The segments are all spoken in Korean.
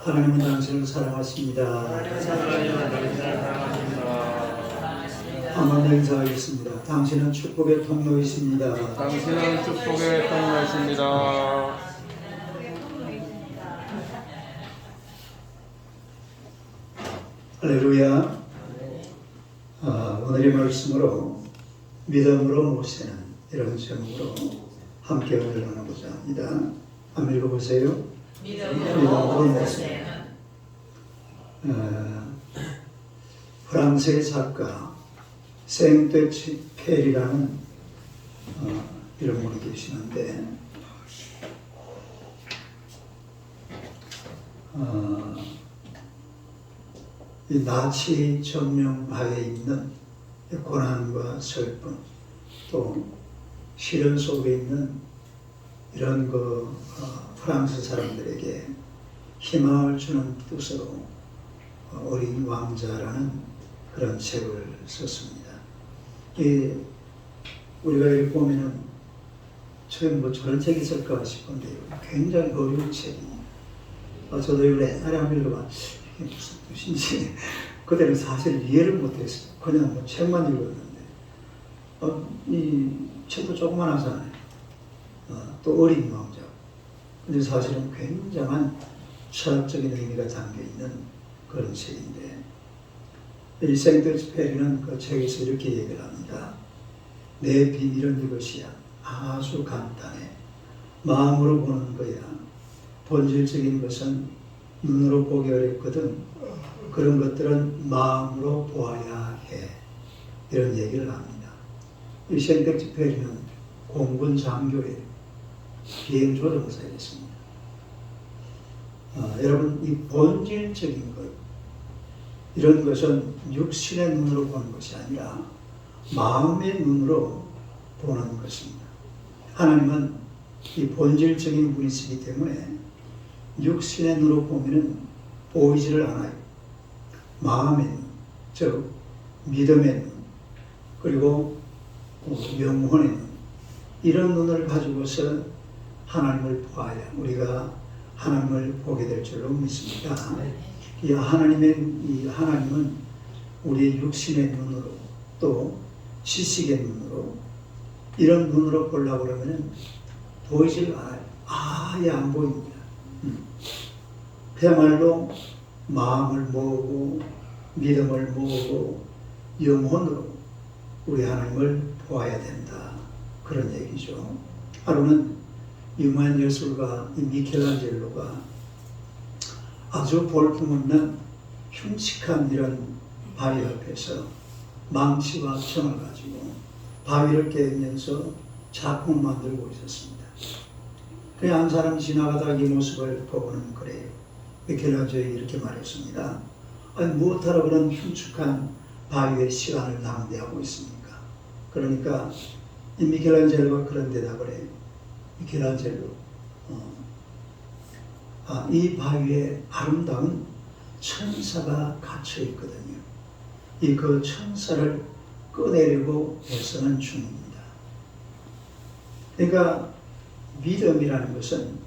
하나님은 당신을 사랑하십니다. 아멘. 인사하겠습니다. 당신은 축복의 통로이십니다. 당신은 축복의 통로이십니다. 할렐루야. 오늘의 말씀으로 믿음으로 모세는 이런 제목으로 함께 오늘 나누고자 합니다. 한번 읽어보세요. 믿음으로 모세는 프랑스의 작가 생떼취페리라는 이런 분이 계시는데 이 나치 점령하에 있는 고난과 슬픔 또 시련 속에 있는 이런 프랑스 사람들에게 희망을 주는 뜻으로 어린 왕자라는 그런 책을 썼습니다. 우리가 이렇게 보면은 처음 저런 책이 있을까 싶은데 굉장히 어려운 책이에요. 저도 옛날에 한번 읽어봐 이게 무슨 뜻인지 그때는 사실 이해를 못했어요. 그냥 책만 읽었는데 이 책도 조그만하잖아요. 또 어린 왕자. 근데 사실은 굉장한 철학적인 의미가 담겨있는 그런 책인데 이 생떼취페리는 그 책에서 이렇게 얘기를 합니다. 내 비밀은 이것이야. 아주 간단해. 마음으로 보는 거야. 본질적인 것은 눈으로 보기 어렵거든. 그런 것들은 마음으로 보아야 해. 이런 얘기를 합니다. 이 생떼취페리는 공군 장교의 비행 조종사였습니다. 여러분, 이 본질적인 것, 이런 것은 육신의 눈으로 보는 것이 아니라 마음의 눈으로 보는 것입니다. 하나님은 이 본질적인 분이시기 때문에 육신의 눈으로 보면은 보이지를 않아요. 마음의 눈, 즉 믿음의 눈, 그리고 영혼의 눈, 이런 눈을 가지고서 하나님을 보아야 우리가 하나님을 보게 될 줄로 믿습니다. 이 하나님은 우리의 육신의 눈으로 또 지식의 눈으로 이런 눈으로 보려고 그러면 보이질 않아요. 아예 안 보입니다. 그야말로 마음을 모으고 믿음을 모으고 영혼으로 우리 하나님을 보아야 된다. 그런 얘기죠. 하루는 유명한 예술가 미켈란젤로가 아주 볼품없는 흉측한 이런 바위 앞에서 망치와 청을 가지고 바위를 깨면서 작품을 만들고 있었습니다. 그냥 한 사람 지나가다가 이 모습을 보고는 그래요. 미켈란젤이 이렇게 말했습니다. 아니 무엇하러 그런 흉측한 바위에 시간을 낭비하고 있습니까? 그러니까 이 미켈란젤로가 그런 대답을 해요. 미켈란젤로, 이 바위에 아름다운 천사가 갇혀 있거든요. 그 천사를 꺼내려고 애쓰는 중입니다. 그러니까 믿음이라는 것은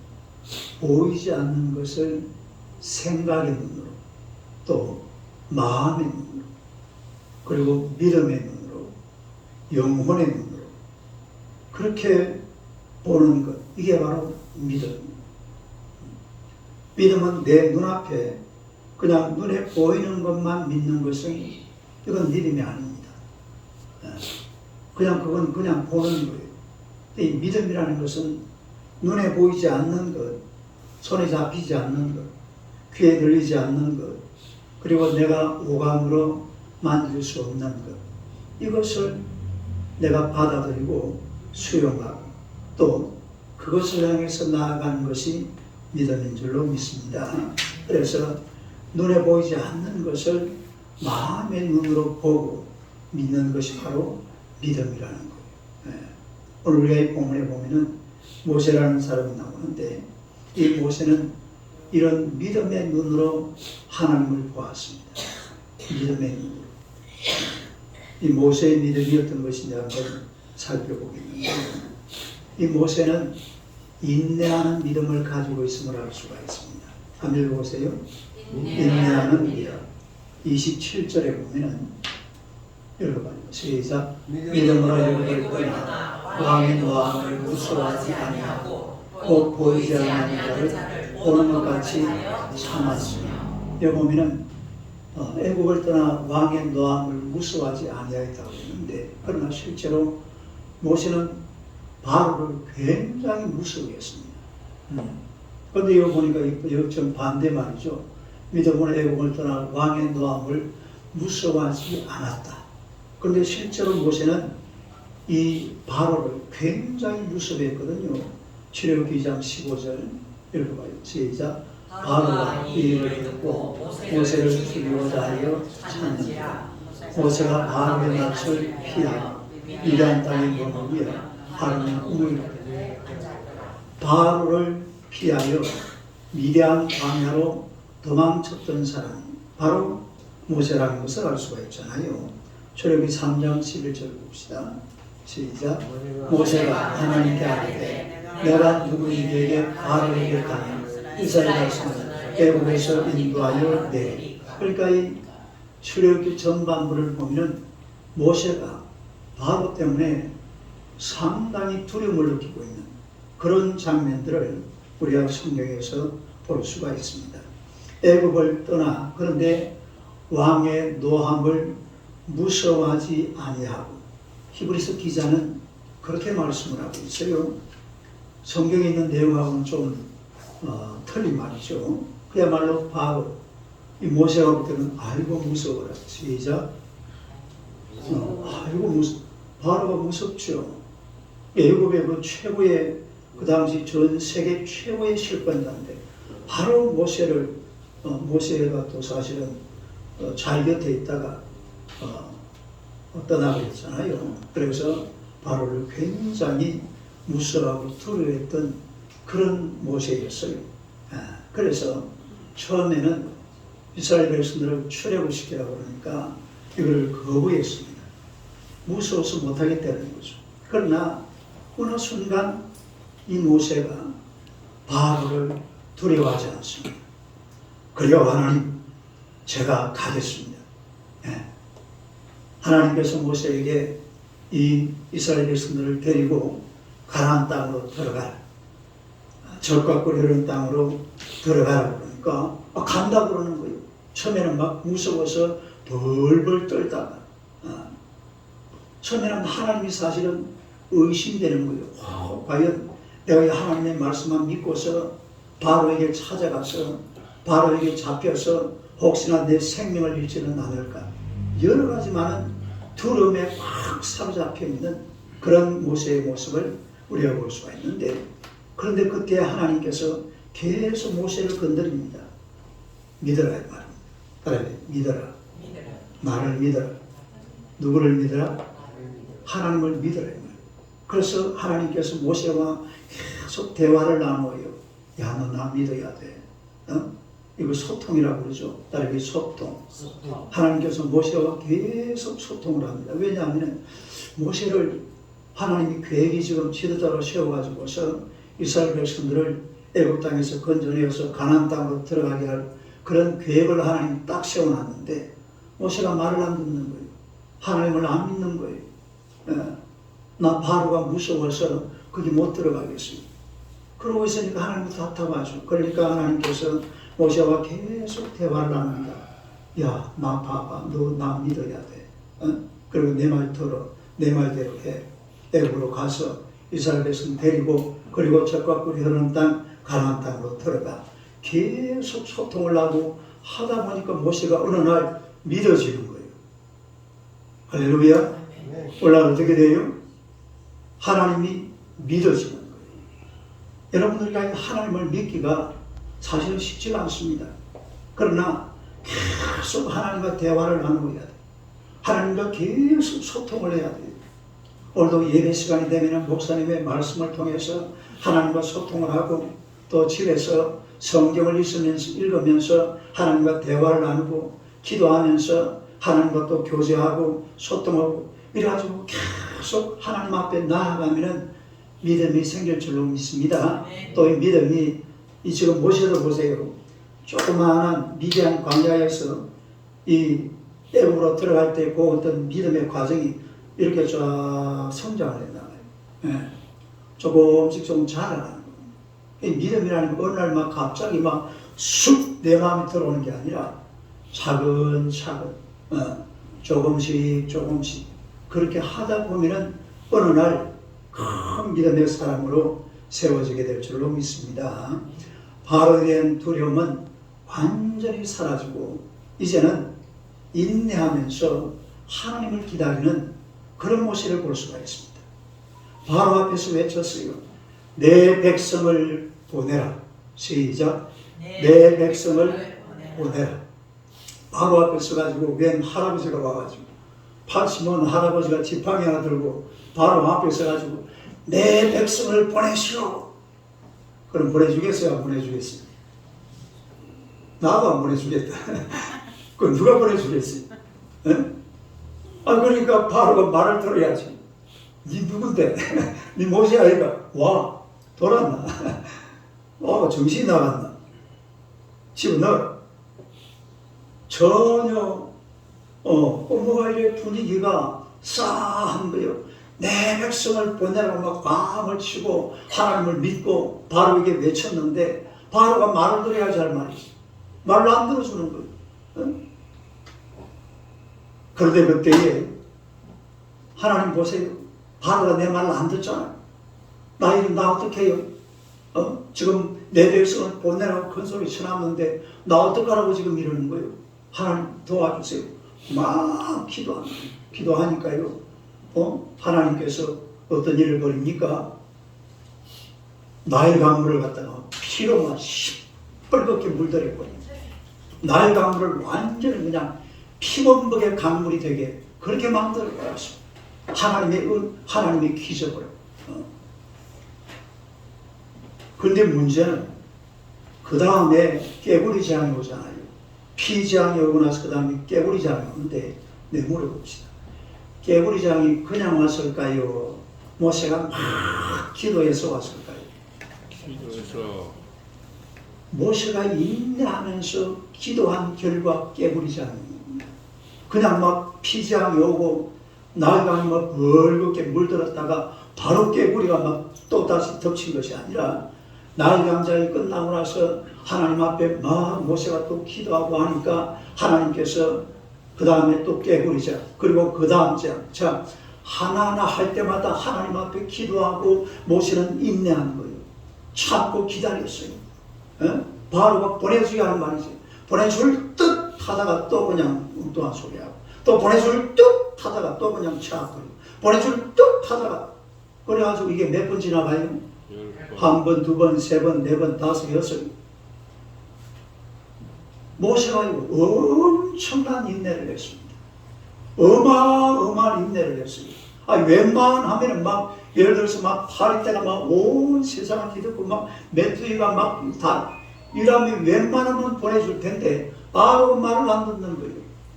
보이지 않는 것을 생각의 눈으로 또 마음의 눈으로 그리고 믿음의 눈으로 영혼의 눈으로 그렇게 보는 것, 이게 바로 믿음입니다. 믿음은 내 눈앞에 그냥 눈에 보이는 것만 믿는 것은 이건 믿음이 아닙니다. 그건 그냥 보는 거예요. 이 믿음이라는 것은 눈에 보이지 않는 것, 손에 잡히지 않는 것, 귀에 들리지 않는 것, 그리고 내가 오감으로 만질 수 없는 것, 이것을 내가 받아들이고 수용하고 또 그것을 향해서 나아가는 것이 믿음인 줄로 믿습니다. 그래서 눈에 보이지 않는 것을 마음의 눈으로 보고 믿는 것이 바로 믿음이라는 거예요. 오늘 우리가 이 본문에 보면은 모세라는 사람이 나오는데 이 모세는 이런 믿음의 눈으로 하나님을 보았습니다. 믿음의 눈으로. 이 모세의 믿음이 어떤 것이냐 한번 살펴보겠는데 이 모세는 인내하는 믿음을 가지고 있음을 알 수가 있습니다. 한번 읽어보세요. 인내하는 믿음. 27절에 보면은 읽어봐요. 시작. 믿음으로 애굽을 떠나 왕의 노함을 무서워하지 아니하고 곧 보이지 않는 자를 보는 것 같이 참았으며. 여기 보면은 애굽을 떠나 왕의 노함을 무서워하지 아니하였다고 했는데, 그러나 실제로 모세는 바로를 굉장히 무서워했습니다. 그런데 여기 보니까 여기 좀 반대 말이죠. 믿음으로 애굽을 떠나 왕의 노함을 무서워하지 않았다. 그런데 실제로 모세는 이 바로를 굉장히 무서워했거든요. 출애굽기 2장 15절 읽어봐요. 시작. 바로가 이 일을 듣고 모세를 죽이고자 하여 찾는지라. 모세가 바로의 낯을 피하여 미디안 땅에 머무르 위에 하루는 꿈을 꾸되 바로를 피하여 미디안 광야로 도망쳤던 사람이 바로 모세라는 것을 알 수가 있잖아요. 출애굽기 3장 11절 봅시다. 시작. 모세가 하나님께 아뢰되 내가 누구에게 바로에게 가면 이스라엘 백성을 애굽에서 인도하여 내리. 그러니까 이 출애굽기 전반부를 보면 모세가 바로 때문에 상당히 두려움을 느끼고 있는 그런 장면들을 우리가 성경에서 볼 수가 있습니다. 애굽을 떠나 그런데 왕의 노함을 무서워하지 아니하고, 히브리서 기자는 그렇게 말씀을 하고 있어요. 성경에 있는 내용하고는 좀 틀린 말이죠. 그야말로 바로 이 모세가 볼 때는 아이고 무서워라. 시작. 아이고 바로가 무섭죠. 애굽의 그 최고의 그 당시 전 세계 최고의 실권자인데 바로 모세가 또 사실은 잘 곁에 있다가 떠나버렸잖아요. 그래서 바로를 굉장히 무서워하고 두려워했던 그런 모세였어요. 그래서 처음에는 이스라엘 백성들을 출애굽을 시키라고 그러니까 이걸 거부했습니다. 무서워서 못하겠다는 거죠. 그러나 어느 순간 이 모세가 바로를 두려워하지 않습니다. 그래요, 하나님, 제가 가겠습니다. 하나님께서 모세에게 이 이스라엘 백성들을 데리고 가나안 땅으로 들어가라. 적과 꿀 흐르는 땅으로 들어가라 그러니까 간다 그러는 거예요. 처음에는 막 무서워서 벌벌 떨다가 처음에는 하나님이 사실은 의심되는 거예요. 과연 내가 하나님의 말씀만 믿고서 바로에게 찾아가서 바로에게 잡혀서 혹시나 내 생명을 잃지는 않을까. 여러 가지 많은 두려움에 확 사로잡혀 있는 그런 모세의 모습을 우리가 볼 수가 있는데, 그런데 그때 하나님께서 계속 모세를 건드립니다. 믿어라 이 말입니다. 따라해. 믿어라. 나를 믿어라. 누구를 믿어라? 하나님을 믿어라 이 말. 그래서 하나님께서 모세와 계속 대화를 나눠요. 야, 너 나 믿어야 돼. 이거 소통이라고 그러죠. 따라해. 소통. 하나님께서 모세와 계속 소통을 합니다. 왜냐하면 모세를 하나님이 계획이 지금 지도자로 세워가지고서 이스라엘 백성들을 애굽 땅에서 건져내어서 가나안 땅으로 들어가게 할 그런 계획을 하나님이 딱 세워놨는데 모세가 말을 안 듣는 거예요. 하나님을 안 믿는 거예요. 나 바로가 무서워서 거기 못 들어가겠어요. 그러고 있으니까 하나님도 답답하죠. 그러니까 하나님께서 모세와 계속 대화를 합니다. 야, 나 봐봐. 너 나 믿어야 돼. 그리고 내 말 들어. 내 말대로 해. 애굽으로 가서 이스라엘 백성 데리고 그리고 적과 꿀이 흐르는 땅 가나안 땅으로 들어가. 계속 소통을 하고 하다 보니까 모세가 어느 날 믿어지는 거예요. 할렐루야. 올라가 어떻게 돼요? 하나님이 믿어지는 거예요. 여러분들과 하나님을 믿기가 사실은 쉽지가 않습니다. 그러나 계속 하나님과 대화를 나누어야 돼요. 하나님과 계속 소통을 해야 돼요. 오늘도 예배 시간이 되면 목사님의 말씀을 통해서 하나님과 소통을 하고 또 집에서 성경을 읽으면서 하나님과 대화를 나누고 기도하면서 하나님과 또 교제하고 소통하고 이래가지고 계속 하나님 앞에 나아가면 믿음이 생길 줄로 믿습니다. 또 이 믿음이 이 지금 모세도 보세요. 조그마한 미디안 광야에서 이 애국으로 들어갈 때 그 어떤 믿음의 과정이 이렇게 쫙 성장을 했나봐요. 예. 조금씩 좀 자라나는 거예요. 이 믿음이라는 건 어느 날 막 갑자기 막 쑥 내 마음에 들어오는 게 아니라 차근차근 조금씩 그렇게 하다 보면은 어느 날 큰 믿음의 사람으로 세워지게 될 줄로 믿습니다. 바로에 대한 두려움은 완전히 사라지고 이제는 인내하면서 하나님을 기다리는 그런 모습을 볼 수가 있습니다. 바로 앞에서 외쳤어요. 내 백성을 보내라. 시작. 내 백성을 보내라. 바로 앞에 서가지고 웬 할아버지가 와가지고 80년 할아버지가 지팡이 하나 들고 바로 앞에 서가지고 내 백성을 보내시오. 그럼 보내주겠어요? 안 보내주겠어요? 나도 안 보내주겠다. 그럼 누가 보내주겠어요? 그러니까 바로가 말을 들어야지. 니 누군데? 니 모세야? 아이가 와 돌았나? 정신이 나갔나? 집어 넣어. 전혀 뭐가 이래 분위기가 싸한 거예요. 내 백성을 보내라고 막 마음을 치고 하나님을 믿고 바로에게 외쳤는데 바로가 말을 들어야지 할 말이지. 말로 안 들어주는 거예요. 그런데 그때에 하나님 보세요. 바로가 내 말을 안 듣잖아요. 나 어떻게 해요? 지금 내 백성을 보내라고 큰 소리 쳐놨는데 나 어떡하라고 지금 이러는 거예요. 하나님 도와주세요. 막 기도하니까요. 하나님께서 어떤 일을 벌입니까? 나일 강물을 갖다가 피로만 시뻘겋게 물들여 버립니다. 나일 강물을 완전히 그냥 피범벅의 강물이 되게 그렇게 만들어 버렸습니다. 하나님의 기적으로. 그런데 문제는 그 다음에 깨구리 재앙이 오잖아요. 피 재앙이 오고 나서 그 다음에 깨구리 재앙이 오는데 내물어 봅시다. 깨구리 재앙이 그냥 왔을까요? 모세가 막 기도해서 왔을까요? 기도해서. 모세가 인내하면서 기도한 결과 깨구리 재앙입니다. 그냥 막 피 재앙이 오고 나일강이 막 벌겋게 물들었다가 바로 깨구리가 막 또 다시 덮친 것이 아니라 나일강장이 끝나고 나서 하나님 앞에 막 모세가 또 기도하고 하니까 하나님께서 그 다음에 또 깨구리자 그리고 그 다음 자 하나하나 할 때마다 하나님 앞에 기도하고 모세는 인내하는 거예요. 참고 기다렸어요. 바로가 보내주게 하는 말이지. 보내줄 듯 하다가 또 그냥 엉뚱한 소리하고 또 보내줄 듯 하다가 또 그냥 차악거리고 보내줄 듯 하다가 그래가지고 이게 몇 번 지나가요? 한 번, 두 번, 세 번, 네 번, 다섯, 여섯. 모세가 엄청난 인내를 했습니다. 어마어마한 인내를 했습니다. 웬만하면은 막 예를 들어서 막 파리 때가 막 온 세상을 뒤덮고 막 메뚜기가 막 다 이러면 웬만하면 보내줄 텐데 바로 말을 안 듣는 거예요.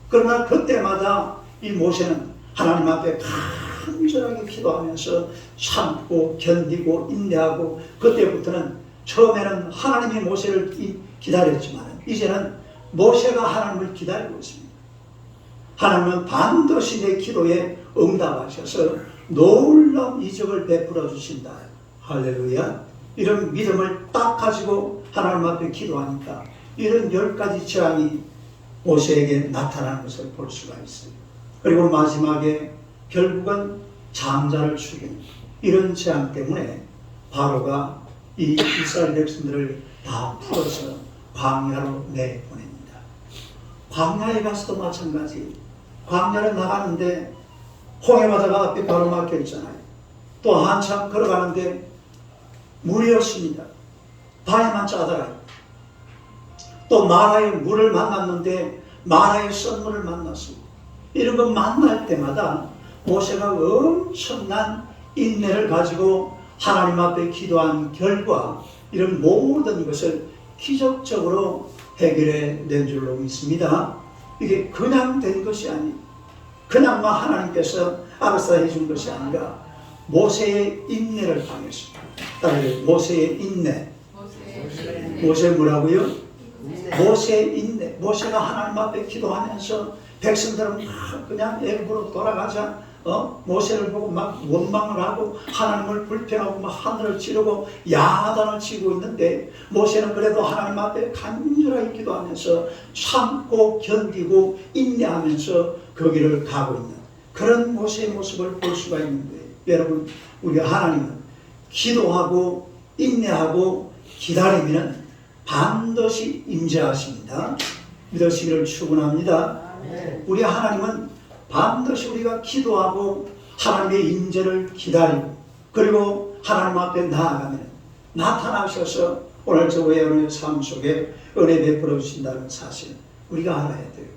그러나 그때마다 이 모세는 하나님 앞에 간절하게 기도하면서 참고 견디고 인내하고 그때부터는 처음에는 하나님이 모세를 기다렸지만 이제는 모세가 하나님을 기다리고 있습니다. 하나님은 반드시 내 기도에 응답하셔서 놀라운 이적을 베풀어 주신다. 할렐루야. 이런 믿음을 딱 가지고 하나님 앞에 기도하니까 이런 10가지 재앙이 모세에게 나타나는 것을 볼 수가 있어요. 그리고 마지막에 결국은 장자를 죽인 이런 재앙 때문에 바로가 이 이스라엘 백성들을 다 풀어서 광야로 내보냅니다. 광야에 가서도 마찬가지. 광야를 나가는데 홍해바다가 앞에 바로 막혀 있잖아요. 또 한참 걸어가는데 물이 없습니다. 바위만 짜다라요. 또 마라의 물을 만났는데 마라의 썬물을 만났습니다. 이런 거 만날 때마다 모세가 엄청난 인내를 가지고 하나님 앞에 기도한 결과 이런 모든 것을 기적적으로 해결해 낸 줄로 믿습니다. 이게 그냥 된 것이 아니에요. 그냥만 하나님께서 알아서 해준 것이 아니라 모세의 인내를 당했습니다. 모세의 인내. 모세 뭐라고요? 모세의 인내, 모세가 하나님 앞에 기도하면서 백성들은 막 그냥 애굽으로 돌아가자 모세를 보고 막 원망을 하고 하나님을 불평하고 막 하늘을 찌르고 야단을 치고 있는데 모세는 그래도 하나님 앞에 간절하게 기도하면서 참고 견디고 인내하면서 거기를 가고 있는 그런 모세의 모습을 볼 수가 있는데 여러분 우리 하나님은 기도하고 인내하고 기다리면 반드시 임재하십니다. 믿으시기를 축원합니다. 우리 하나님은 반드시 우리가 기도하고 하나님의 임재를 기다리고 그리고 하나님 앞에 나아가면 나타나셔서 오늘 저 여러분의 삶 속에 은혜 베풀어 주신다는 사실 우리가 알아야 돼요.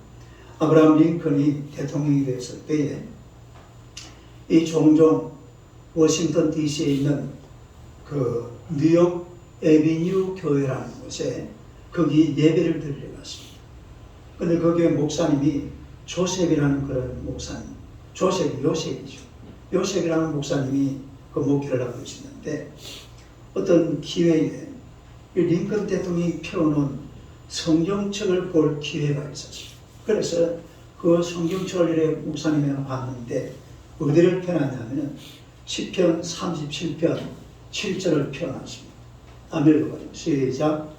아브라함 링컨이 대통령이 됐을 때에 이 종종 워싱턴 DC에 있는 그 뉴욕 에비뉴 교회라는 곳에 거기 예배를 드리러 갔습니다. 근데 거기에 목사님이 조셉이라는 그런 목사님, 요셉이죠. 요셉이라는 목사님이 그 목회를 하고 계시는데 어떤 기회에 링컨 대통령이 펴놓은 성경책을 볼 기회가 있었어요. 그래서 그 성경책을 이래 목사님이 봤는데 어디를 펴놨냐면 시편 37편 7절을 펴놨습니다. 한번 읽어봐요. 시작.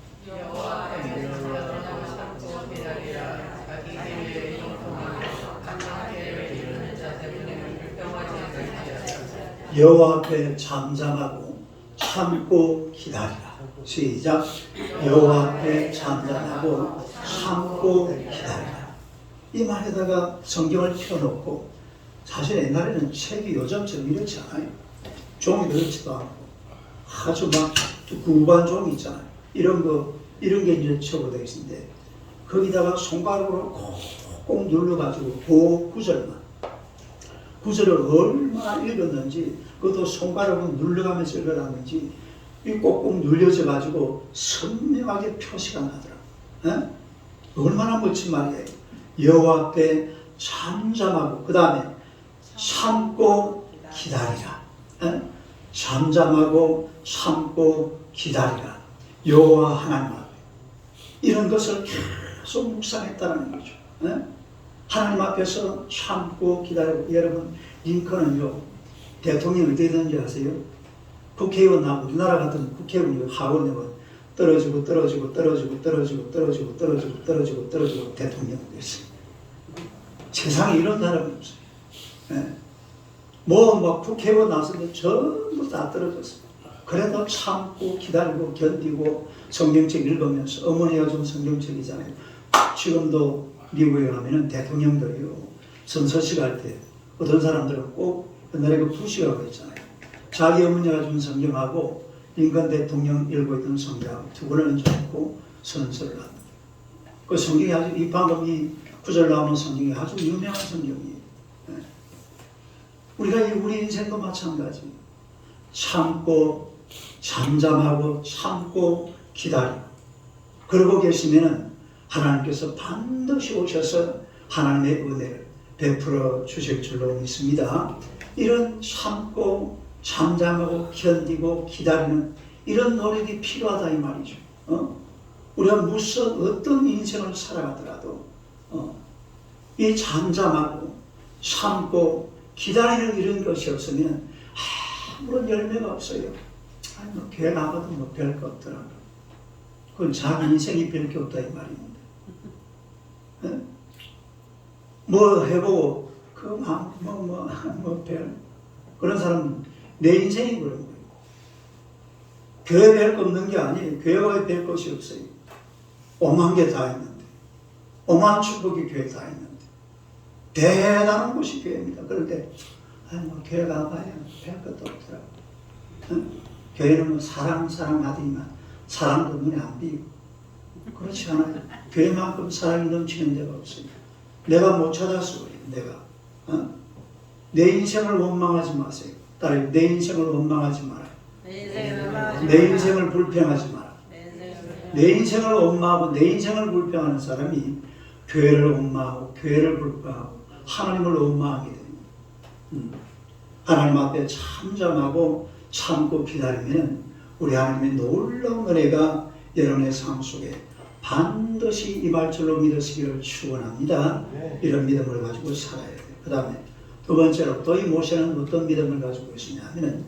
여호와 앞에 잠잠하고 참고 기다리라. 시작. 여호와 앞에 잠잠하고 참고 기다리라. 이 말에다가 성경을 펴놓고 사실 옛날에는 책이 요즘처럼 이렇지 않아요. 종이 그렇지도 않고 아주 막 구반 종이 있잖아요. 이런 게 이제 적어져 있는데 거기다가 손가락으로 꼭 눌러가지고 그 구절을 얼마나 읽었는지 그것도 손가락으로 눌러가면서 읽어놨는지 이 꼭꼭 눌려져 가지고 선명하게 표시가 나더라고요. 얼마나 멋진 말이에요. 여호와 앞에 잠잠하고 그 다음에 참고 기다리라. 잠잠하고 참고 기다리라. 여호와 하나님 앞에 이런 것을 계속 묵상했다는 거죠. 하나님 앞에서 참고 기다리고 여러분 링컨은요 대통령이 어떻게 되는지 아세요? 국회의원 우리나라 같은 국회의원 하원의원 떨어지고 대통령이 됐어요. 세상에 이런 사람이 없어요. 뭐 국회의원 나서도 전부 다 떨어졌어요. 그래도 참고 기다리고 견디고 성경책 읽으면서 어머니가 준 성경책이잖아요. 지금도 미국에 가면은 대통령들이요 선서식 할 때 어떤 사람들은 꼭 옛날에 그 부시라고 했잖아요. 자기 어머니가 준 성경하고 링컨 대통령 읽고 있던 성경하고 두 권을 얹어놓고 선서를 합니다. 그 성경이 아주 이 방금 이 구절 나오는 성경이 아주 유명한 성경이에요. 우리가 우리 인생도 마찬가지. 참고 잠잠하고 참고 기다리고 그러고 계시면은 하나님께서 반드시 오셔서 하나님의 은혜를 베풀어 주실 줄로 믿습니다. 이런 참고 잠잠하고 견디고 기다리는 이런 노력이 필요하다 이 말이죠. 우리가 무슨 어떤 인생을 살아가더라도 이 잠잠하고 참고 기다리는 이런 것이 없으면 아무런 열매가 없어요. 교회 나가도 별거 없더라고요. 그건 자기 인생이 별게 없다 이 말입니다. 뭐 해보고 그런 사람은 내 인생이 그런 거예요. 교회 별 거 없는 게 아니에요. 교회가 별 것이 없어요. 오만 개 다 있는데 오만 축복이 교회 다 있는데 대단한 곳이 교회입니다. 그런데 교회 가봐야 별 것도 없더라고요. 교회는 사랑 하더니만 사랑도 눈에 안 띄고 그렇지 않아요. 교회만큼 사랑이 넘치는 데가 없어요. 내가 못 찾았어. 내가 내 인생을 원망하지 마세요. 딸이 내 인생을 원망하지 마라. 내 인생을 불평하지 마라. 내 인생을 원망하고 내 인생을 불평하는 사람이 교회를 원망하고 교회를 불평하고 하나님을 원망하게 됩니다. 하나님 앞에 잠잠하고 참고 기다리면 우리 하나님의 놀라운 은혜가 여러분의 삶 속에 반드시 임할 줄로 믿으시기를 축원합니다. 이런 믿음을 가지고 살아야 돼요. 그 다음에 두 번째로 또 이 모세는 어떤 믿음을 가지고 있으냐 하면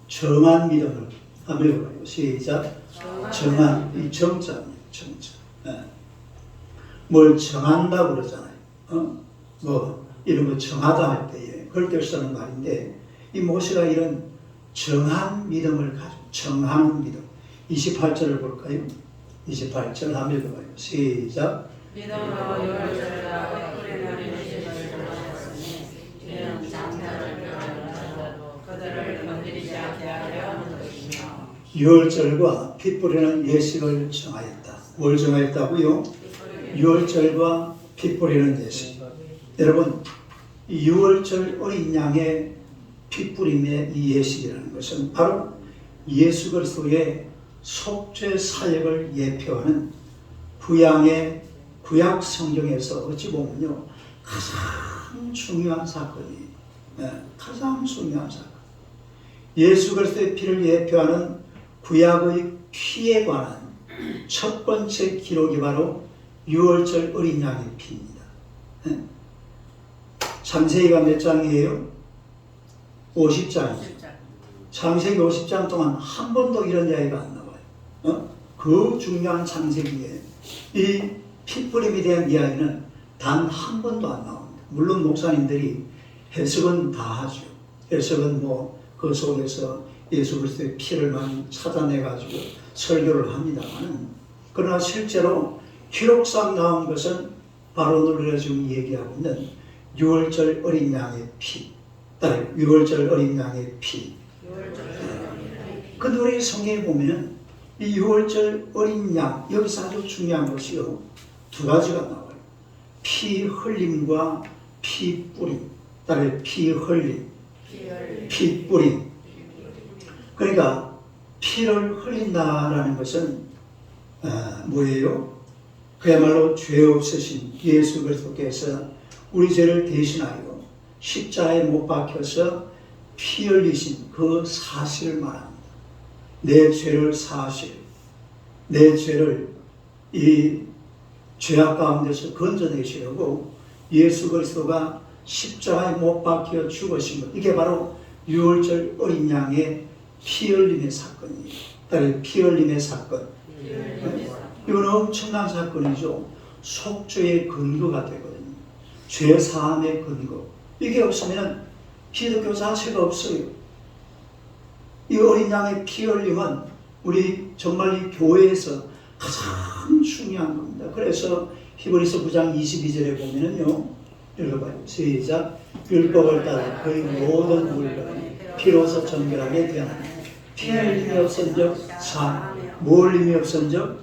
정한 믿음을 한번 해볼까요? 시작. 정한, 이 정자입니다. 정자. 예. 뭘 정한다고 그러잖아요. 뭐 이런 거 정하다 할 때에 그럴 때 쓰는 말인데 이 모세가 이런 정한 믿음을 가지고 정한 믿음. 28절을 볼까요? 28절 한번 읽어봐요. 시작. 믿음으로 유월절과 뿌리는 예식을 정하였으니 이는 장사를 펴는 그들을 건드리지 않게 하려 하는 것이며 유월절과 피 뿌리는 예식을 정하였다. 뭘 정하였다고요? 유월절과 피 뿌리는 예식. 여러분, 이 유월절 어린 양의 피 뿌림의 이 예식이라는 것은 바로 예수 그리스도의 속죄 사역을 예표하는 구약 성경에서 어찌 보면요 가장 중요한 사건이에요. 가장 중요한 사건. 예수 그리스도의 피를 예표하는 구약의 피에 관한 첫 번째 기록이 바로 유월절 어린 양의 피입니다. 창세기가 몇 장이에요? 50장이죠. 창세기 50장 동안 한 번도 이런 이야기가 안 나와요. 그 중요한 창세기에 이 피뿌림에 대한 이야기는 단 한 번도 안 나옵니다. 물론 목사님들이 해석은 다 하죠. 해석은 뭐 그 속에서 예수 그리스도의 피를 많이 찾아내가지고 설교를 합니다만, 그러나 실제로 기록상 나온 것은 바로 오늘 지금 얘기하고 있는 유월절 어린 양의 피, 유월절 어린 양의 피. 그 노래 성경에 보면은 이 유월절 어린 양, 여기서 아주 중요한 것이요 두 가지가 나와요. 피 흘림과 피 뿌림. 그다음에 피 흘림, 피 뿌림. 그러니까 피를 흘린다라는 것은 뭐예요? 그야말로 죄 없으신 예수 그리스도께서 우리 죄를 대신하여 십자가에 못 박혀서 피 흘리신 그 사실을 말합니다. 내 죄를 사실, 내 죄를 이 죄악 가운데서 건져내시려고 예수 그리스도가 십자가에 못 박혀 죽으신 것, 이게 바로 유월절 어린 양의 피 흘림의 사건이에요. 피 흘림의 사건. 이건 엄청난 사건이죠. 속죄의 근거가 되거든요. 죄 사함의 근거. 이게 없으면 기독교 자체가 없어요. 이 어린 양의 피 흘림은 우리 정말 이 교회에서 가장 중요한 겁니다. 그래서 히브리서 9장 22절에 보면은요, 읽어봐요. 시작. 율법을 따라 그의 모든 물건이 피로서 정결하게 되었나니 피 흘림이 없은즉 뭐 흘림이 없은즉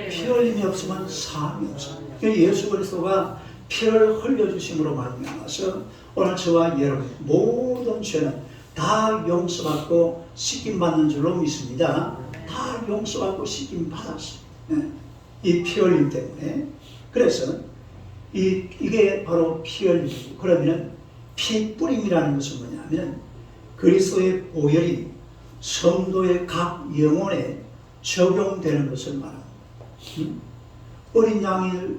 피 흘림이 없으면 사함이 없습니다. 예수 그리스도가 피를 흘려주심으로 말미암아서 오늘 저와 여러분 모든 죄는 다 용서받고 씻김받는 줄로 믿습니다. 다 용서받고 씻김받았어요. 이 피 흘림 때문에. 그래서 이게 바로 피 흘림이고, 그러면 피 뿌림이라는 것은 뭐냐면 그리스도의 보혈이 성도의 각 영혼에 적용되는 것을 말합니다. 어린 양이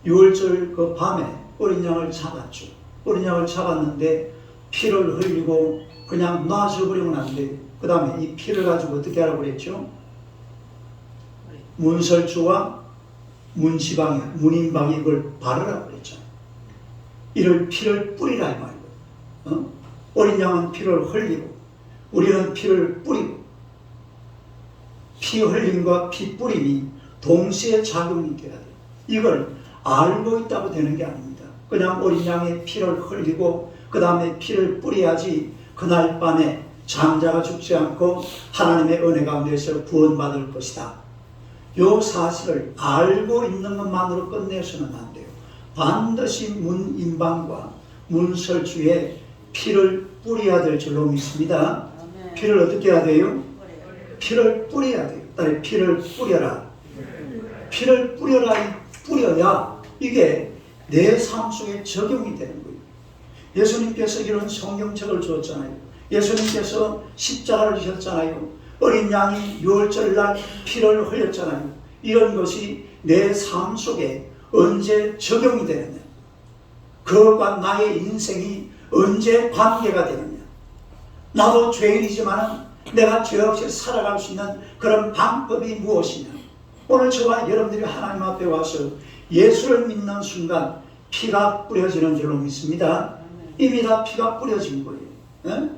유월절 그 밤에 어린 양을 잡았죠. 어린 양을 잡았는데 피를 흘리고 그냥 놔줘버리면 안 돼요. 그 다음에 이 피를 가지고 어떻게 하라고 그랬죠? 문설주와 문지방에, 문인방에 이걸 바르라고 그랬잖아요. 이를 피를 뿌리라 이 말이에요. 어린 양은 피를 흘리고 우리는 피를 뿌리고, 피 흘림과 피 뿌림이 동시에 작용이 돼야 돼요. 이걸 알고 있다고 되는 게 아닙니다. 그냥 어린 양의 피를 흘리고 그 다음에 피를 뿌려야지 그날 밤에 장자가 죽지 않고 하나님의 은혜 가운데서 구원받을 것이다. 이 사실을 알고 있는 것만으로 끝내서는 안 돼요. 반드시 문인방과 문설주에 피를 뿌려야 될 줄로 믿습니다. 피를 어떻게 해야 돼요? 피를 뿌려야 돼요. 딸이 피를 뿌려라. 피를 뿌려야 이게 내 삶 속에 적용이 되는 거예요. 예수님께서 이런 성경책을 주었잖아요. 예수님께서 십자가를 지셨잖아요. 어린 양이 유월절날 피를 흘렸잖아요. 이런 것이 내 삶 속에 언제 적용이 되느냐, 그것과 나의 인생이 언제 관계가 되느냐, 나도 죄인이지만 내가 죄 없이 살아갈 수 있는 그런 방법이 무엇이냐. 오늘 저와 여러분들이 하나님 앞에 와서 예수를 믿는 순간 피가 뿌려지는 줄로 믿습니다. 이미 다 피가 뿌려진 거예요. 에?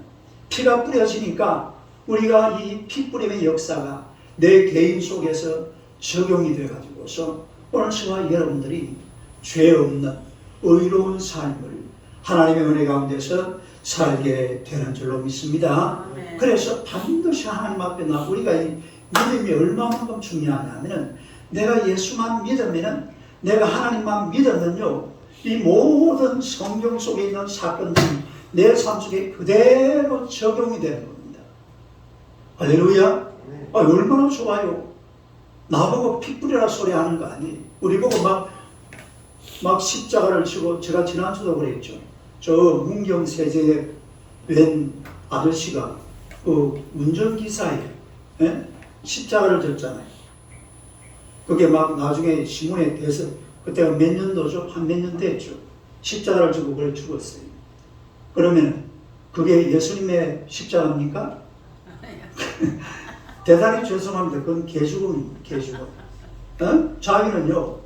피가 뿌려지니까 우리가 이 피 뿌림의 역사가 내 개인 속에서 적용이 돼가지고서 오늘 저와 여러분들이 죄 없는 의로운 삶을 하나님의 은혜 가운데서 살게 되는 줄로 믿습니다. 아멘. 그래서 반드시 하나님 앞에 나 우리가 이 믿음이 얼마만큼 중요하냐면은 내가 예수만 믿으면은 내가 하나님만 믿으면요 이 모든 성경 속에 있는 사건들이 내 삶 속에 그대로 적용이 되는 겁니다. 할렐루야. 얼마나 좋아요. 나보고 피 뿌리라 소리 하는 거 아니에요. 우리 보고 막 십자가를 치고, 제가 지난주도 그랬죠. 저 문경세제에 웬 아저씨가 그 운전기사에 십자가를 졌잖아요. 그게 막 나중에 신문에 대해서 그때가 몇 년도죠? 한 몇 년 됐죠. 십자가를 지고 그래 죽었어요. 그러면 그게 예수님의 십자가입니까? 대단히 죄송합니다. 그건 개죽음. 자기는요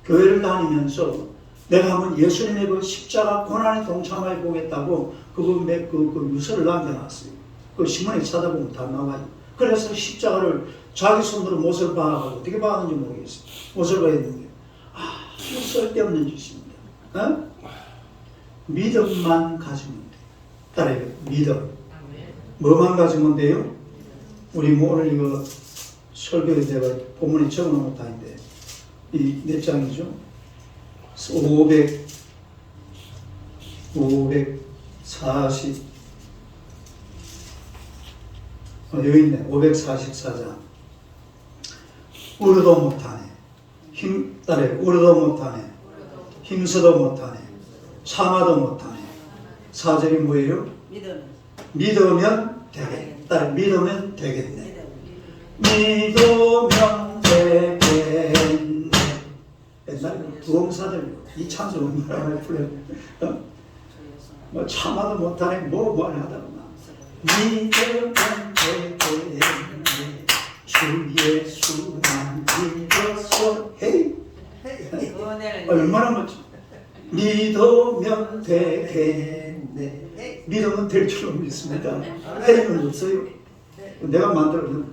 교회를 다니면서 내가 한번 예수님의 그 십자가 고난에 동참해 보겠다고 그 유서를 남겨놨어요. 그 신문에 찾아보면 다 나와요. 그래서 십자가를 자기 손으로 못을 박아가지고 어떻게 박았는지 모르겠어요. 못을 박았는데 아무 쓸데없는 짓입니다. 믿음만 가지면 돼요. 따라해요. 믿음. 뭐만 가지면 돼요? 우리 뭐 오늘 이거 설교에 내가 본문에 적어놓은 것도 아닌데 이 몇 장이죠? 540 여기 있네. 544장. 우르도 못하네. 우르도 못하네. 힘쓰도 못하네. 참아도 못하네. 4절이 뭐예요? 믿으면 되겠다. 믿으면 되겠네. 믿으면 되겠네. 옛날에 부흥사들 이 찬스 얼마나 많이 풀려요. 뭐 참아도 못하네. 뭐 하다가 믿으면 되겠네. 주 예수만 믿어서 헤이. 얼마나 멋져. 믿으면 되겠네. 믿으면 될 줄로 믿습니다. 헤이는 없어요. 내가 만들었는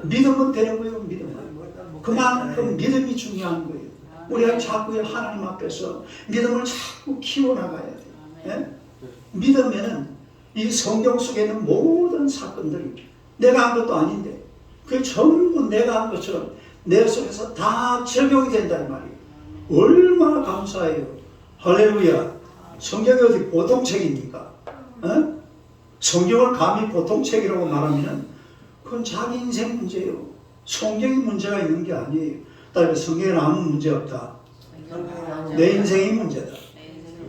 믿으면 되는 거예요. 믿으면. 그만큼 믿음이 중요한 거예요. 우리가 자꾸 하나님 앞에서 믿음을 자꾸 키워나가야 돼요. 예? 믿으면은 이 성경 속에 있는 모든 사건들이 내가 한 것도 아닌데 그게 전부 내가 한 것처럼 내 속에서 다 적용이 된다는 말이에요. 얼마나 감사해요. 할렐루야. 성경이 어디 보통 책입니까? 성경을 감히 보통 책이라고 말하면 그건 자기 인생 문제예요. 성경이 문제가 있는 게 아니에요. 따라서 성경에는 아무 문제 없다. 내 인생이 문제다.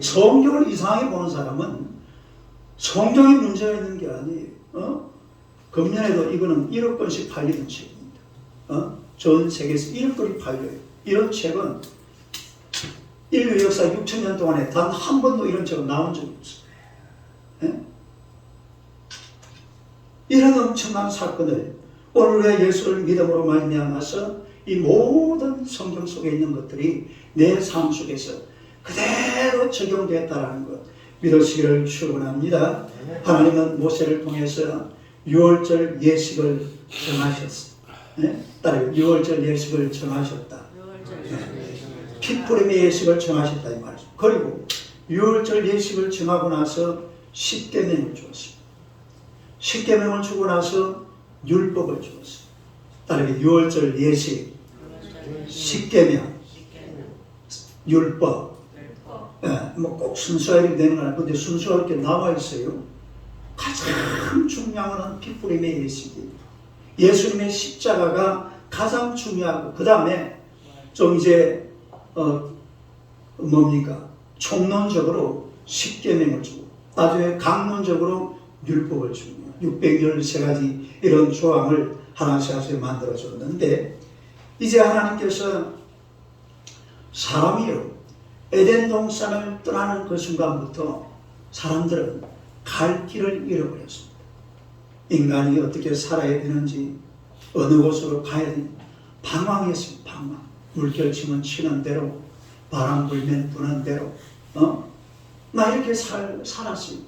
성경을 이상하게 보는 사람은 성경에 문제가 있는 게 아니에요. 금년에도 이거는 1억 권씩 팔리는 책입니다. 전 세계에서 1억 권이 팔려요. 이런 책은 인류 역사 6,000년 동안에 단 한 번도 이런 책은 나온 적이 없어요. 이런 엄청난 사건을 오늘의 예수를 믿음으로 말미암아서 이 모든 성경 속에 있는 것들이 내 삶 속에서 그대로 적용되었다는 것 믿으시기를 축원합니다. 하나님은 모세를 통해서 6월절 예식을 정하셨어요. 따라요. 6월절 예식을 정하셨다. 핏부림의 예식을 정하셨다 이 말이죠. 그리고 6월절 예식을 정하고 나서 십계명을 주었습니다. 십계명을 주고 나서 율법을 주었습니다. 따르게 6월절 예식, 십계명, 율법. 뭐 꼭 순수하게 되는 건 아닌데 순수하게 나와 있어요. 가장 중요한 것은 핏부림의 예식이에요. 예수님의 십자가가 가장 중요하고 그 다음에 좀 이제 뭡니까? 총론적으로 십계명을 주고 나중에 강론적으로 율법을 주고 613가지 이런 조항을 하나씩 하나씩 만들어줬는데 이제 하나님께서 사람이요 에덴 동산을 떠나는 그 순간부터 사람들은 갈 길을 잃어버렸습니다. 인간이 어떻게 살아야 되는지, 어느 곳으로 가야 되는지 방황했습니다. 방황. 물결 치면 치는 대로, 바람 불면 부는 대로, 나 이렇게 살았어요.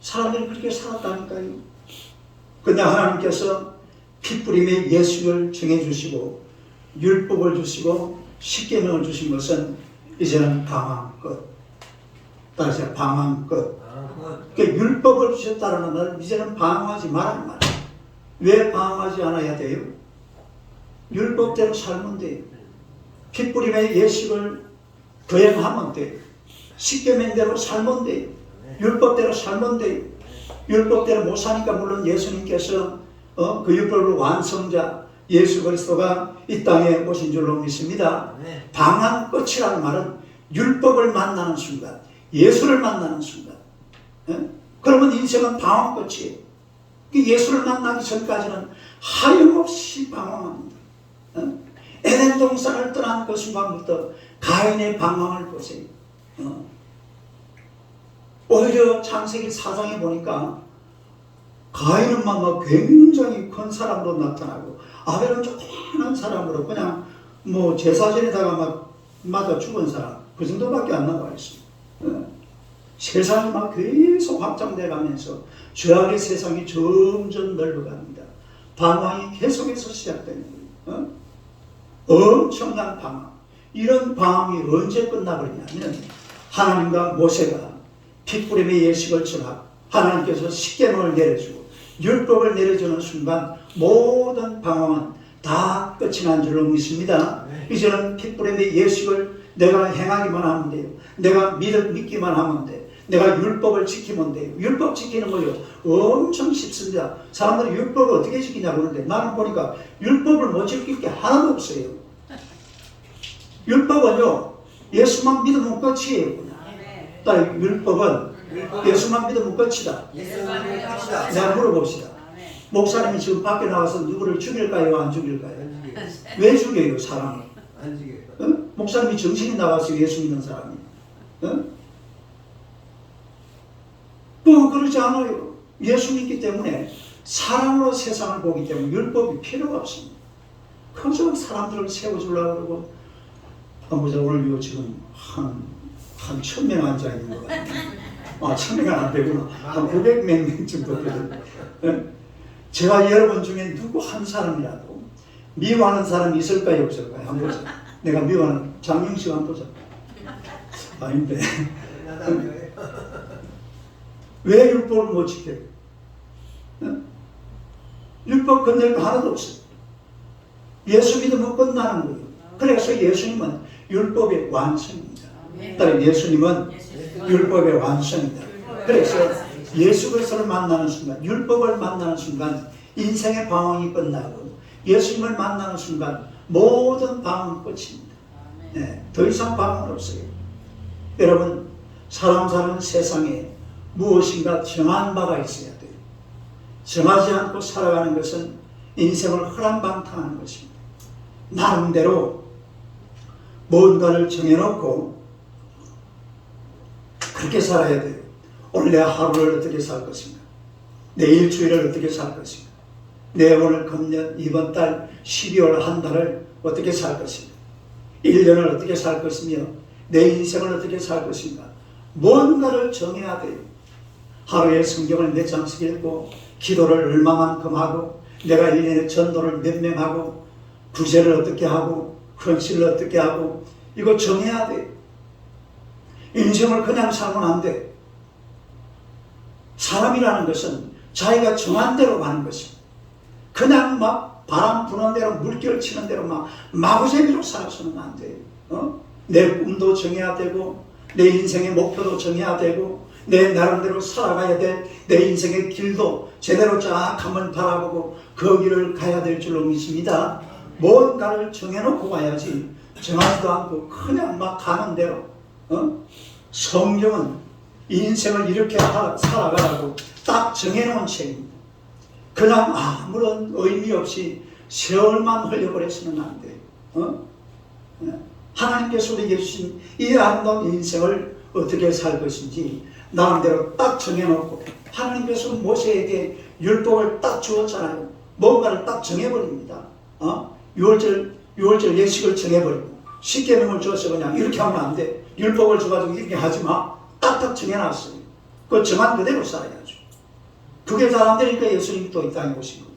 사람들이 그렇게 살았다니까요. 근데 하나님께서 핏부림의 예수를 정해주시고 율법을 주시고 십계명을 주신 것은 이제는 방황 끝. 따라서 방황 끝. 그러니까 율법을 주셨다는 말, 이제는 방황하지 말라는 말이에요. 왜 방황하지 않아야 돼요? 율법대로 살면 돼요. 핏부림의 예식을 거행하면 돼요. 십계명대로 살면 돼요. 율법대로 살면 돼요. 율법대로 못 사니까 물론 예수님께서 그 율법을 완성자 예수 그리스도가 이 땅에 오신 줄로 믿습니다. 방황 끝이라는 말은 율법을 만나는 순간, 예수를 만나는 순간. 그러면 인생은 방황 끝이에요. 예수를 만나기 전까지는 하염없이 방황합니다. 에덴 동산을 떠난 그 순간부터 가인의 방황을 보세요. 오히려 창세기 4장에 보니까 가인은 막 굉장히 큰 사람으로 나타나고 아벨은 조그마한 사람으로 그냥 뭐 제사전에다가 막 맞아 죽은 사람 그 정도밖에 안 나와 있습니다. 세상이 막 계속 확장돼 가면서 죄악의 세상이 점점 넓어갑니다. 방황이 계속해서 시작되는 거예요. 엄청난 방황. 이런 방황이 언제 끝나버리냐면 하나님과 모세가 핏부림의 예식을 정하고 하나님께서 십계명을 내려주고 율법을 내려주는 순간 모든 방황은 다 끝이 난 줄로 믿습니다. 이제는 핏부림의 예식을 내가 행하기만 하면 돼요. 내가 믿기만 하면 돼. 내가 율법을 지키면 돼요. 율법 지키는 거요 엄청 쉽습니다. 사람들이 율법을 어떻게 지키냐고 그러는데 나는 보니까 율법을 못 지킬 게 하나도 없어요. 율법은요 예수만 믿으면 끝이에요. 그냥. 율법은 예수만 믿으면 끝이다. 내가 물어봅시다. 목사님이 지금 밖에 나와서 누구를 죽일까요? 안 죽일까요? 왜 죽여요 사람을? 안 죽여요. 목사님이 정신이 나와서 예수 믿는 사람이. 그러지 않아요. 예수 믿기 때문에 사랑으로 세상을 보기 때문에 율법이 필요가 없습니다. 그저 사람들을 세워주려고 그러고 보자 오늘 요 지금 한 1000명 앉아있는 것 같아요. 1000명은 안 되구나. 한 900명 정도 되거든요. 제가 여러분 중에 누구 한 사람이라도 미워하는 사람이 있을까요 없을까요? 한번 보자. 내가 미워하는 장영식 한번 보자. 아닌데 왜 율법을 못 지켜요? 율법 건널 거 하나도 없어요. 예수 믿으면 끝나는 거예요. 그래서 예수님은 율법의 완성입니다. 따라 예수님은 율법의 완성이다. 그래서 예수 그리스도를 만나는 순간, 율법을 만나는 순간 인생의 방황이 끝나고 예수님을 만나는 순간 모든 방황은 끝입니다. 더 이상 방황은 없어요. 여러분 사람 사는 세상에 무엇인가 정한 바가 있어야 돼요. 정하지 않고 살아가는 것은 인생을 허랑방탕하는 것입니다. 나름대로 뭔가를 정해놓고 그렇게 살아야 돼요. 오늘 내 하루를 어떻게 살 것인가? 내 일주일을 어떻게 살 것인가? 내 오늘 금년 이번 달 12월 한 달을 어떻게 살 것인가? 1년을 어떻게 살 것이며 내 인생을 어떻게 살 것인가? 뭔가를 정해야 돼요. 하루에 성경을 몇 장씩 읽고 기도를 얼마만큼 하고 내가 1년에 전도를 몇 명 하고 구제를 어떻게 하고 헌신을 어떻게 하고 이거 정해야 돼. 인생을 그냥 살면 안 돼. 사람이라는 것은 자기가 정한 대로 가는 것입니다. 그냥 막 바람 부는 대로 물결 치는 대로 막 마구잡이로 살아서는 안 돼요. 내 꿈도 정해야 되고 내 인생의 목표도 정해야 되고 내 나름대로 살아가야 될 내 인생의 길도 제대로 쫙 한번 바라보고 그 길을 가야 될 줄로 믿습니다. 뭔가를 정해놓고 가야지 정하지도 않고 그냥 막 가는 대로. 성경은 인생을 이렇게 살아가라고 딱 정해놓은 책입니다. 그냥 아무런 의미 없이 세월만 흘려버려서는 안 돼. 하나님께서 우리에게 주신 이 아름다운 인생을 어떻게 살 것인지 나름대로 딱 정해놓고, 하나님께서 모세에게 율법을 딱 주었잖아요. 뭔가를 딱 정해버립니다. 6월절 예식을 정해버리고, 십계명을 줘서 그냥 이렇게 하면 안 돼. 율법을 줘가지고 이렇게 하지 마. 딱딱 정해놨어요. 그 정한 그대로 살아야죠. 그게 잘 안 되니까 예수님이 또 이 땅에 오신 거고.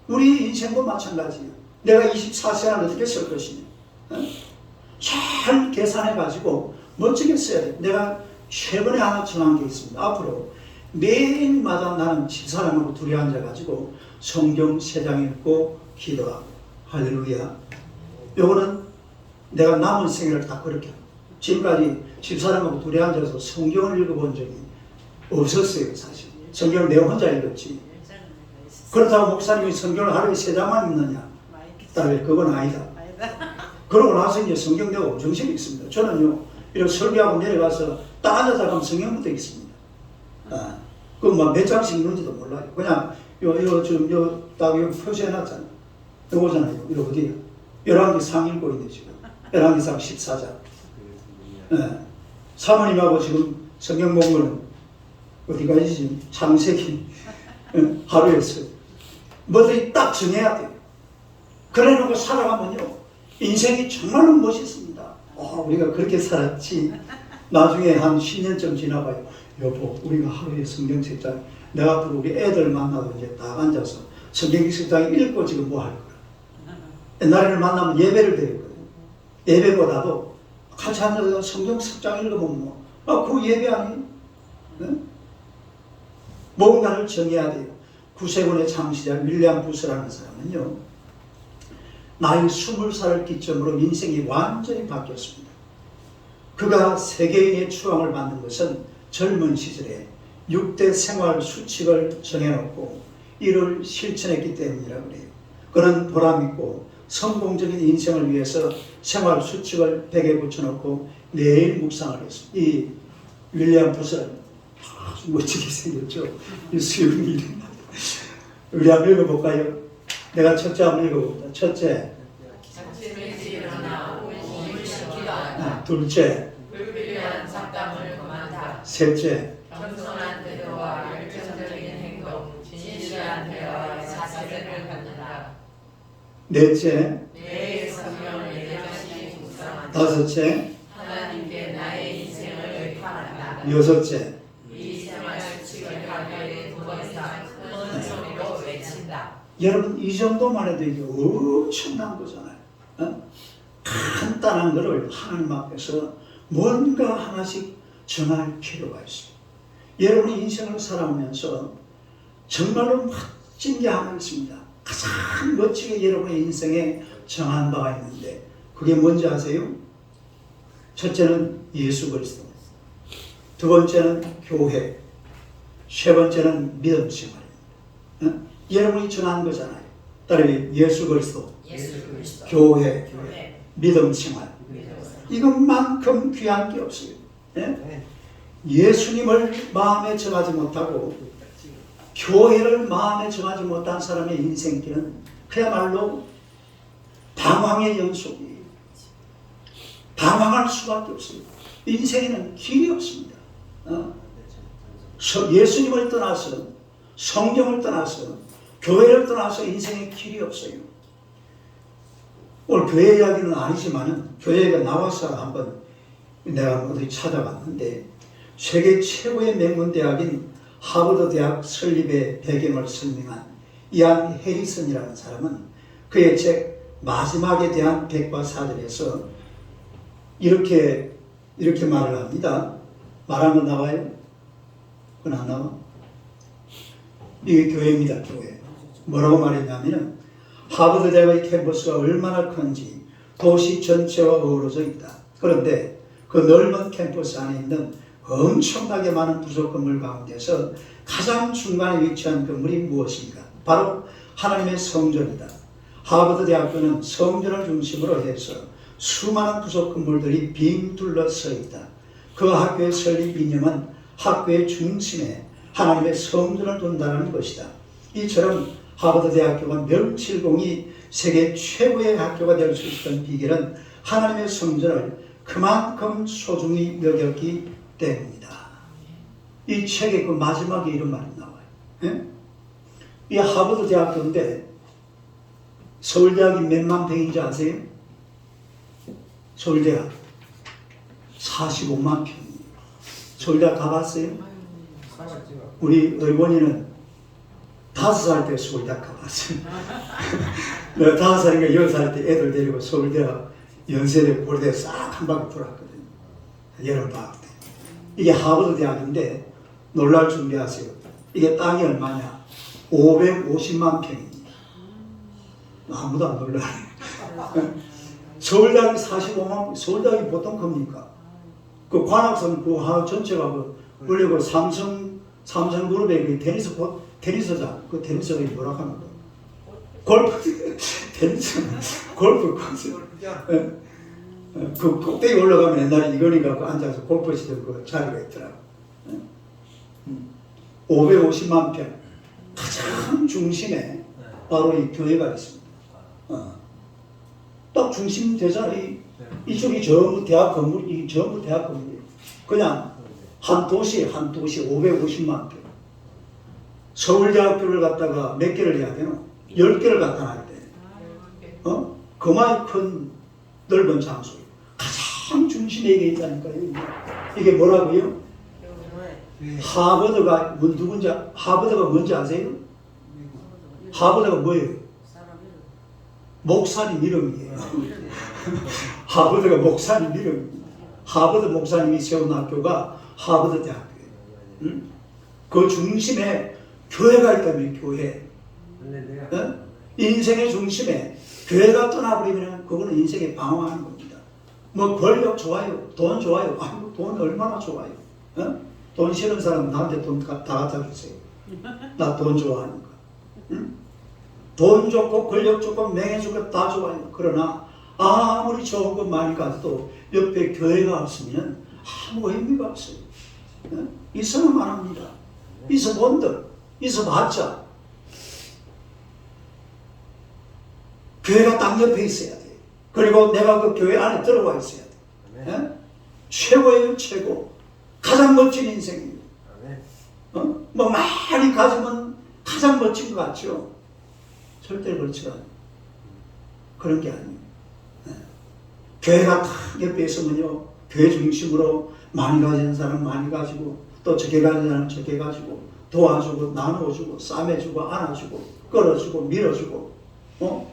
우리 인생도 마찬가지예요. 내가 24시간을 어떻게 쓸 것이냐. 잘 계산해가지고 멋지게 써야 돼. 내가 최근에 하나 정한 게 있습니다. 앞으로 매일마다 나는 집사람하고 둘이 앉아가지고 성경 3장 읽고 기도하고. 할렐루야. 요거는 내가 남은 생애를 다 그렇게 합니다. 지금까지 집사람하고 둘이 앉아서 성경을 읽어본 적이 없었어요. 사실 성경을 내가 혼자 읽었지. 그렇다고 목사님이 성경을 하루에 3장만 읽느냐? 딸, 그건 아니다. 그러고 나서 이제 성경 내가 엄청씩 읽습니다. 저는요, 이렇게 설교하고 내려가서 딱 앉아서 가면 성경부터 읽습니다. 그럼 몇 장씩 읽는지도 몰라요. 그냥 딱 표시해놨잖아요. 요거잖아요. 이거 어디야? 열왕기상 읽고 있네 지금. 열왕기상 14장. 사모님하고 지금 성경 본거는 어디까지 지금 창세기 하루에 써요. 뭐든지 딱 정해야 돼요. 그래 놓고 살아가면요, 인생이 정말로 멋있습니다. 우리가 그렇게 살았지. 나중에 한 10년쯤 지나봐요. 여보, 우리가 하루에 성경 10장, 내가 앞으로 우리 애들 만나도 이제 딱 앉아서 성경 10장 읽고 지금 뭐 할 거야. 옛날에는 만나면 예배를 드렸거든요. 예배보다도 같이 앉아서 성경 10장 읽으면 그 예배 아니에요? 네? 뭔가를 정해야 돼요. 구세군의 창시자 윌리엄 부스라는 사람은요, 나이 20살을 기점으로 인생이 완전히 바뀌었습니다. 그가 세계인의 추앙을 받는 것은 젊은 시절에 6대 생활 수칙을 정해놓고 이를 실천했기 때문이라고 그래요. 그는 보람있고 성공적인 인생을 위해서 생활 수칙을 벽에 붙여놓고 매일 묵상을 했습니다. 이 윌리엄 부스는 아주 멋지게 생겼죠. 이 수영이 우리 한번 읽어볼까요? 내가 첫째 한번 읽어봅니다. 첫째, 둘째, 불필요한 잡담을 그만다. 셋째, 겸손한 태도와 열정적인 행동, 진실한 대화와 자세를 갖는다. 넷째, 매일 성경을 내 자신이 묵상한다. 다섯째, 하나님께 나의 인생을 의탁한다. 여섯째. 이 생활 수칙을 하루에 2번 이상 큰 소리로 외친다. 여러분, 이 정도만 해도 이게 엄청난 거잖아요. 간단한 거를 하나님 앞에서 뭔가 하나씩 정할 필요가 있습니다. 여러분이 인생을 살아오면서 정말로 멋진 게 하나 있습니다. 가장 멋지게 여러분의 인생에 정한 바가 있는데 그게 뭔지 아세요? 첫째는 예수 그리스도, 두 번째는 교회, 세 번째는 믿음 생활입니다. 여러분이 정한 거잖아요. 따르면 예수 그리스도, 교회, 믿음 생활. 이것만큼 귀한 게 없어요. 예수님을 마음에 정하지 못하고 교회를 마음에 정하지 못한 사람의 인생길은 그야말로 방황의 연속이에요. 방황할 수밖에 없습니다. 인생에는 길이 없습니다. 예수님을 떠나서, 성경을 떠나서, 교회를 떠나서 인생에 길이 없어요. 오늘 교회 이야기는 아니지만은 교회가 나와서 한번 내가 어디 찾아봤는데 세계 최고의 명문 대학인 하버드 대학 설립의 배경을 설명한 이안 해리슨이라는 사람은 그의 책 마지막에 대한 백과사전에서 이렇게 말을 합니다. 말한 건 나와요? 그건 안 나와? 이게 교회입니다. 교회. 뭐라고 말했냐면은 하버드 대학의 캠퍼스가 얼마나 큰지 도시 전체와 어우러져 있다. 그런데 그 넓은 캠퍼스 안에 있는 엄청나게 많은 부속 건물 가운데서 가장 중간에 위치한 건물이 무엇인가? 바로 하나님의 성전이다. 하버드 대학교는 성전을 중심으로 해서 수많은 부속 건물들이 빙 둘러서 있다. 그 학교의 설립 이념은 학교의 중심에 하나님의 성전을 둔다는 것이다. 이처럼 하버드 대학교가 멸칠공이 세계 최고의 학교가 될 수 있었던 비결은 하나님의 성전을 그만큼 소중히 여겼기 때문이다. 이 책의 그 마지막에 이런 말이 나와요. 예? 이 하버드 대학교인데 서울대학이 몇만 평인지 아세요? 서울대학 45만 평. 서울대학 가봤어요? 우리 어머니는 5살 때 서울대학 가봤어요. 내가 5살인가 10살 때 애들 데리고 서울대학 연세대 고려대 싹 한 바퀴 돌았거든요. 여름방학 때. 이게 하버드 대학인데 놀랄 준비하세요. 이게 땅이 얼마냐? 550만 평입니다. 아무도 안 놀라네. 서울대학이 45만, 서울대학이 보통 겁니까? 그 관악산 그 하나 전체가 원래 그 삼성그룹의 그 테니스장, 그 테니스가 뭐라 하는 거? 골프, 테니스, 골프 코스. 그 꼭대기 올라가면 옛날에 이건희 갖고 앉아서 골프 치던 그 자리가 있더라고. 550만 평. 가장 중심에 바로 이 교회가 있습니다. 딱 중심 되잖아. 이쪽이 전부 대학 건물이 전부 대학 건물이에요. 그냥 한 도시 550만 평. 서울대학교를 갖다가 몇 개를 해야 되노? 10개를 갖다 놔야 돼. 그만이 큰 넓은 장소예요. 가장 중심에 이게 있다니까요. 이게 뭐라고요? 하버드가 누군지, 하버드가 뭔지 아세요? 하버드가 뭐예요? 목사님 이름이에요. 하버드가 목사님 이름입니다. 하버드 목사님이 세운 학교가 하버드 대학교예요. 그 중심에 교회가 있다면 교회. 인생의 중심에 교회가 떠나버리면 그거는 인생에 방황하는 겁니다. 뭐 권력 좋아요, 돈 좋아요. 아이고 돈 얼마나 좋아요. 돈 싫은 사람 나한테 돈 다 갖다 주세요. 나 돈 좋아하니까. 돈 좋고 권력 좋고 명예 좋고 다 좋아요. 그러나 아무리 좋은 것 많이 가도 옆에 교회가 없으면 아무 의미가 없어요. 있어만 합니다. 있어 본들, 있어 봤자 교회가 딱 옆에 있어야 돼. 그리고 내가 그 교회 안에 들어와 있어야 돼. 최고예요, 최고. 가장 멋진 인생입니다. 뭐 많이 가지면 가장 멋진 것 같죠? 절대 그렇지 않아요. 그런 게 아니에요. 교회가 딱 옆에 있으면요, 교회 중심으로 많이 가진 사람 많이 가지고, 또 적게 가진 사람 적게 가지고, 도와주고, 나눠주고, 싸매주고, 안아주고, 끌어주고, 밀어주고,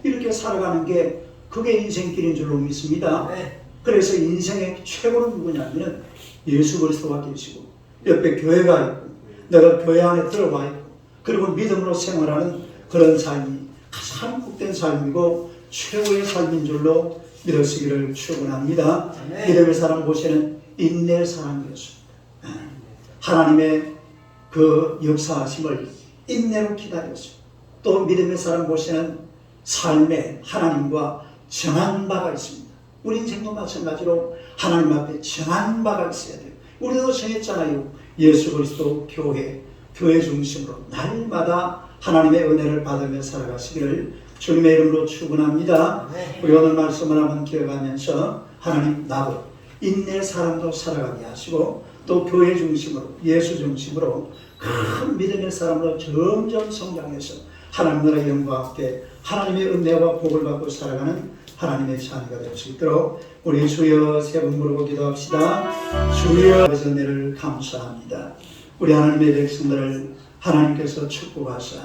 이렇게 살아가는 게 그게 인생길인 줄로 믿습니다. 그래서 인생의 최고는 누구냐면 예수 그리스도가 계시고, 옆에 교회가 있고, 내가 교회 안에 들어와 있고, 그리고 믿음으로 생활하는 그런 삶이 가장 복된 삶이고 최고의 삶인 줄로 믿으시기를 축원합니다. 믿음의 사람 보시는 인내의 사람이었습니다. 하나님의 그 역사하심을 인내로 기다렸습니다. 또 믿음의 사람 보시는 삶에 하나님과 정한 바가 있습니다. 우리 인생도 마찬가지로 하나님 앞에 정한 바가 있어야 돼요. 우리도 정했잖아요. 예수 그리스도 교회 중심으로 날마다 하나님의 은혜를 받으며 살아가시기를 주님의 이름으로 축원합니다. 우리 오늘 말씀을 한번 기억하면서 하나님 나도 인내 사람도 살아가게 하시고 또 교회 중심으로 예수 중심으로 큰 믿음의 사람으로 점점 성장해서 하나님 나라의 영광과 함께 하나님의 은혜와 복을 받고 살아가는 하나님의 자녀가 될 수 있도록 우리 주여 세 번 부르고 기도합시다. 주여 은혜를 감사합니다. 우리 하나님의 백성들을 하나님께서 축복하사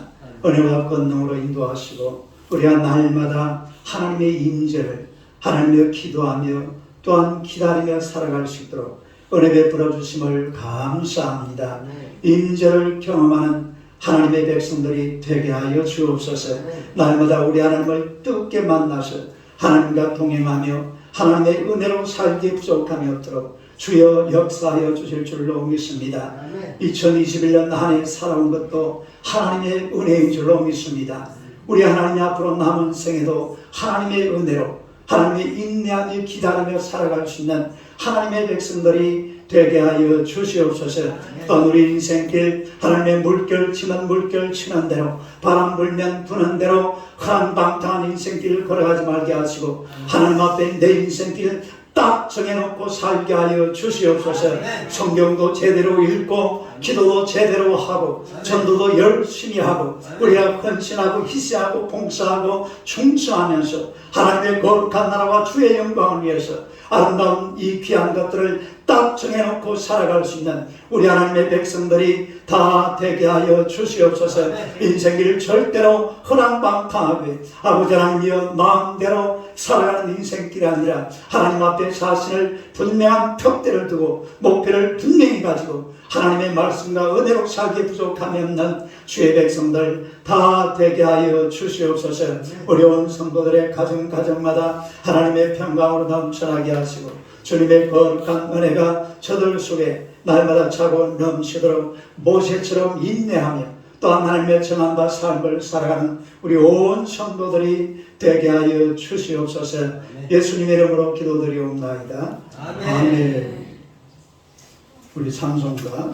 은혜와 권능으로 인도하시고 우리가 날마다 하나님의 임재를 하나님의 기도하며 또한 기다리며 살아갈 수 있도록 은혜 베풀어 주심을 감사합니다. 임재를 경험하는 하나님의 백성들이 되게 하여 주옵소서. 날마다 우리 하나님을 뜨겁게 만나서 하나님과 동행하며 하나님의 은혜로 살기 부족함이 없도록 주여 역사하여 주실 줄로 믿습니다. 2021년 한 해 살아온 것도 하나님의 은혜인 줄로 믿습니다. 우리 하나님 앞으로 남은 생에도 하나님의 은혜로 하나님의 인내하며 기다리며 살아갈 수 있는 하나님의 백성들이 되게 하여 주시옵소서. 또 우리 인생길 하나님의 물결 치는 대로 바람 불면 부는 대로 한방탕한 인생길을 걸어가지 말게 하시고 하나님 앞에 내 인생길 딱 정해놓고 살게 하여 주시옵소서. 성경도 제대로 읽고 기도도 제대로 하고 전도도 열심히 하고 우리가 헌신하고 희생하고 봉사하고 충성하면서 하나님의 거룩한 나라와 주의 영광을 위해서 아름다운 이 귀한 것들을 딱 정해놓고 살아갈 수 있는 우리 하나님의 백성들이 다 되게 하여 주시옵소서. 인생길 절대로 허랑방탕하게 아버지 하나님이여 마음대로 살아가는 인생길이 아니라 하나님 앞에 자신을 분명한 턱대를 두고 목표를 분명히 가지고 하나님의 말씀과 은혜로 살기에 부족함이 없는 주의 백성들 다 되게 하여 주시옵소서. 어려운 성도들의 가정마다 하나님의 평강으로 넘쳐나게 하시고 주님의 거룩한 은혜가 저들 속에 날마다 차고 넘치도록 모세처럼 인내하며 또한 하나님의 정한 바 삶을 살아가는 우리 온 성도들이 되게 하여 주시옵소서. 예수님의 이름으로 기도드리옵나이다. 아멘. 우리 찬송가